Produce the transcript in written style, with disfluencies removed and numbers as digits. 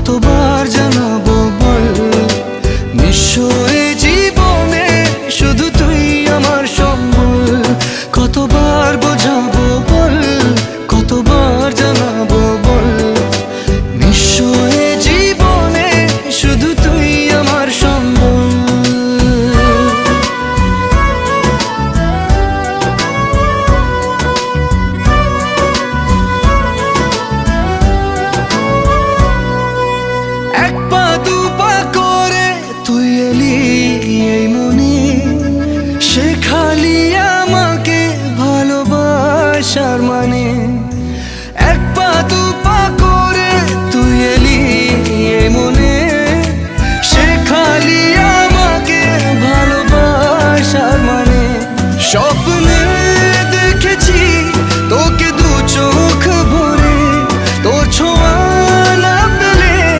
কতবার জানাবো বল, নিঃস্ব এ জীবনে শুধু তুই আমার সম্বল। কতবার বোঝাবো বল, কতবার জানাবো বল, নিঃস্ব এ জীবনে শুধু তুই আমার সম্বল। এক পা দু পা করে তুই এলি এই মনে, শেখালি আমাকে ভালোবাসার মানে।